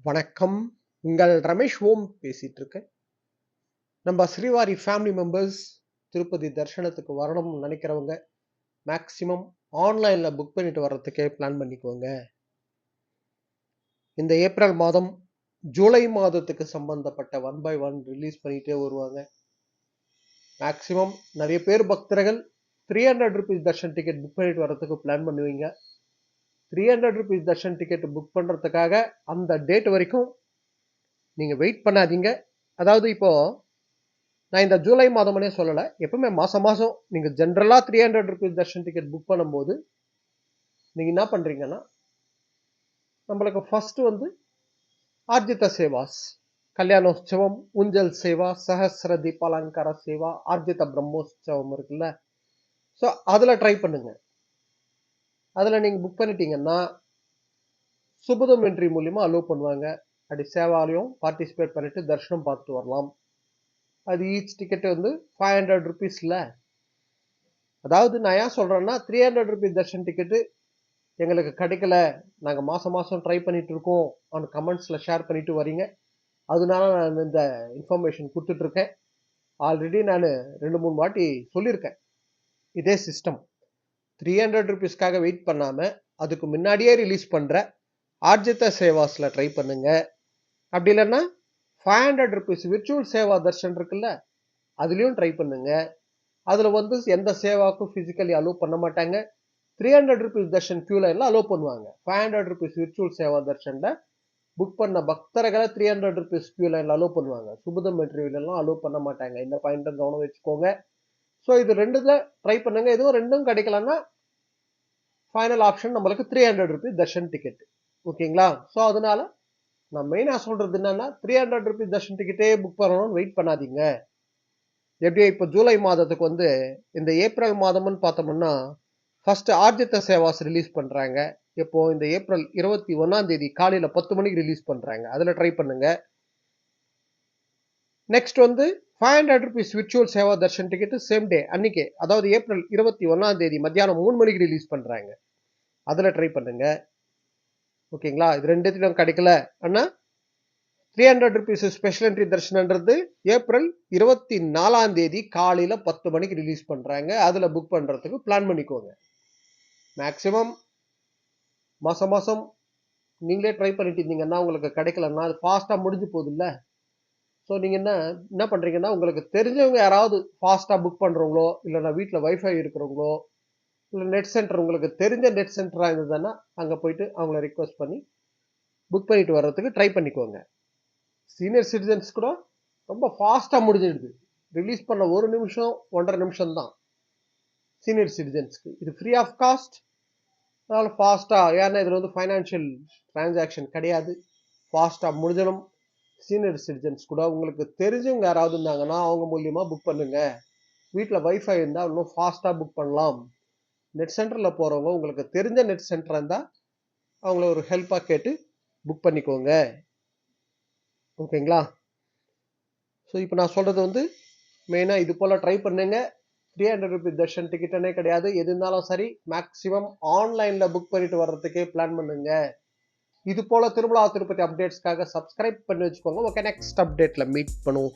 வணக்கம். உங்கள் ரமேஷ் ஓம் பேசிட்டு இருக்கேன். நம்ம ஸ்ரீவாரி ஃபேமிலி மெம்பர்ஸ் திருப்பதி தரிசனத்துக்கு வரணும்னு நினைக்கிறவங்க மேக்சிமம் ஆன்லைன்ல புக் பண்ணிட்டு வர்றதுக்கே பிளான் பண்ணிக்கோங்க. இந்த ஏப்ரல் மாதம் ஜூலை மாதத்துக்கு சம்பந்தப்பட்ட 1/1 ரிலீஸ் பண்ணிட்டே வருவாங்க. மேக்சிமம் நிறைய பேர் பக்தர்கள் 300 ருபீஸ் தர்ஷன் டிக்கெட் புக் பண்ணிட்டு வர்றதுக்கு பிளான் பண்ணுவீங்க. 300 ருபீஸ் தர்ஷன் டிக்கெட் புக் பண்றதுக்காக அந்த டேட் வரைக்கும் நீங்க வெயிட் பண்ணாதீங்க. அதாவது இப்போ நான் இந்த ஜூலை மாதம்னே சொல்லல, எப்பவுமே மாசம் மாசம் நீங்க ஜென்ரலா 300 ருபீஸ் தர்ஷன் டிக்கெட் புக் பண்ணும்போது நீங்க என்ன பண்றீங்கன்னா, நம்மளுக்கு ஃபர்ஸ்ட் ஆர்ஜித சேவாஸ், கல்யாணோற்சவம், ஊஞ்சல் சேவா, சஹஸ்ர தீபாலங்கார சேவா, ஆர்ஜித பிரம்மோற்சவம் இருக்குல்ல, ஸோ அதுல ட்ரை பண்ணுங்க. அதுல நீங்க புக் பண்ணிட்டீங்கன்னா சுபதம் என்ட்ரி மூலியமா அலோவ் பண்ணுவாங்க. அப்படி சேவாலையும் பார்ட்டிசிபேட் பண்ணிட்டு தர்ஷனம் பார்த்துட்டு வரலாம். அது ஈச் டிக்கெட் 500 ருபீஸ்ல. அதாவது நான் ஏன் சொல்றேன்னா 300 ருபீஸ் தர்ஷன் டிக்கெட்டு எங்களுக்கு கிடைக்கல, நாங்க மாசம் மாசம் ட்ரை பண்ணிட்டு இருக்கோம் அந்த கமெண்ட்ஸ்ல ஷேர் பண்ணிட்டு வரீங்க. அதனால நான் இந்த இன்ஃபர்மேஷன் கொடுத்துட்டு இருக்கேன். ஆல்ரெடி நான் 2-3 வாட்டி சொல்லியிருக்கேன் இதே சிஸ்டம். 300 ருபீஸ்க்காக வெயிட் பண்ணாம அதுக்கு முன்னாடியே ரிலீஸ் பண்ற ஆர்ஜித சேவாஸ்ல ட்ரை பண்ணுங்க. அப்படி இல்லைன்னா 500 ருபீஸ் விர்ச்சுவல் சேவா தர்ஷன் இருக்குல்ல, அதுலயும் ட்ரை பண்ணுங்க. அதுல எந்த சேவாக்கும் பிசிக்கலி அலோவ் பண்ண மாட்டாங்க. 300 ருபீஸ் தர்ஷன் கியூ லைன்ல அலோவ் பண்ணுவாங்க. 500 ருபீஸ் விர்ச்சுவல் சேவா தர்ஷன்ல புக் பண்ண பக்தர்களை 300 ருபீஸ் கியூ லைன்ல அலோவ் பண்ணுவாங்க. சுபதம் இன்டர்வியூல எல்லாம் அலோவ் பண்ண மாட்டாங்க. இந்த பாயிண்ட் கவனம் வச்சுக்கோங்க. ஸோ இது ரெண்டுல ட்ரை பண்ணுங்க. எதுவும் ரெண்டும் கிடைக்கலன்னா ஃபைனல் ஆப்ஷன் நம்மளுக்கு 300 ருபீஸ் தர்ஷன் டிக்கெட். ஓகேங்களா? ஸோ அதனால நான் மெயினா சொல்றது என்னன்னா 300 ருபீஸ் தர்ஷன் டிக்கெட்டே புக் பண்ணணும்னு வெயிட் பண்ணாதீங்க. எப்படியே இப்போ ஜூலை மாதத்துக்கு இந்த ஏப்ரல் மாதம்னு பார்த்தோம்னா ஃபர்ஸ்ட் ஆர்ஜித சேவாஸ் ரிலீஸ் பண்றாங்க. இப்போ இந்த ஏப்ரல் 21ஆம் தேதி காலையில 10 மணிக்கு ரிலீஸ் பண்றாங்க. அதுல ட்ரை பண்ணுங்க. Next 500 rupees virtual Seva Darshan ticket same day அன்னைக்கு, அதாவது ஏப்ரல் 21ஆம் தேதி மத்தியானம் 3 மணிக்கு ரிலீஸ் பண்றாங்க. அதுல ட்ரை பண்ணுங்க. ஓகேங்களா? இது ரெண்டுத்திலும் கிடைக்கல அண்ணா 300 ருபீஸ் ஸ்பெஷல் என்ட்ரி தர்ஷனன்றது ஏப்ரல் 24ஆம் தேதி காலையில 10 மணிக்கு ரிலீஸ் பண்றாங்க. அதுல புக் பண்றதுக்கு பிளான் பண்ணிக்கோங்க. மேக்சிமம் மாசம் மாசம் நீங்களே ட்ரை பண்ணிட்டு இருந்தீங்கன்னா உங்களுக்கு கிடைக்கலன்னா அது ஃபாஸ்டா முடிஞ்சு போகுது இல்ல. ஸோ நீங்க என்ன பண்றீங்கன்னா, உங்களுக்கு தெரிஞ்சவங்க யாராவது ஃபாஸ்டா புக் பண்றவங்களோ, இல்லைன்னா வீட்டில் வைஃபை இருக்கிறவங்களோ, இல்லை நெட் சென்டர் உங்களுக்கு தெரிஞ்ச நெட் சென்டரா இருந்ததுன்னா அங்க போயிட்டு அவங்கள ரிக்வெஸ்ட் பண்ணி புக் பண்ணிட்டு வர்றதுக்கு ட்ரை பண்ணிக்கோங்க. சீனியர் சிட்டிசன்ஸ் கூட ரொம்ப ஃபாஸ்டா முடிஞ்சிடுது. ரிலீஸ் பண்ண 1 நிமிஷம் 1.5 நிமிஷம் தான் சீனியர் சிட்டிசன்ஸ்க்கு. இது ஃப்ரீ ஆஃப் காஸ்ட். அதனால ஃபாஸ்டா, ஏன்னா இதுல ஃபைனான்சியல் டிரான்சாக்ஷன் கிடையாது. ஃபாஸ்டா முடிஞ்சிடும். சீனியர் சிட்டிசன்ஸ் கூட உங்களுக்கு தெரிஞ்சவங்க யாராவது இருந்தாங்கன்னா அவங்க மூலியமா புக் பண்ணுங்க. வீட்டில் வைஃபை இருந்தா இன்னும் ஃபாஸ்டா புக் பண்ணலாம். நெட் சென்டர்ல போறவங்க உங்களுக்கு தெரிஞ்ச நெட் சென்டர் இருந்தா அவங்கள ஒரு ஹெல்ப்பா கேட்டு புக் பண்ணிக்கோங்க. ஓகேங்களா? ஸோ இப்போ நான் சொல்றது மெயினா இது போல ட்ரை பண்ணுங்க. 300 ருபீஸ் தர்ஷன் டிக்கெட்டனே கிடையாது. எது இருந்தாலும் சரி மேக்சிமம் ஆன்லைன்ல புக் பண்ணிட்டு வர்றதுக்கே பிளான் பண்ணுங்க. இது போல திருமலா திருப்பதி அப்டேட்ஸ்க்காக சப்ஸ்கிரைப் பண்ணி வச்சுக்கோங்க. ஓகே, நெக்ஸ்ட் அப்டேட்ல மீட் பண்ணுவோம்.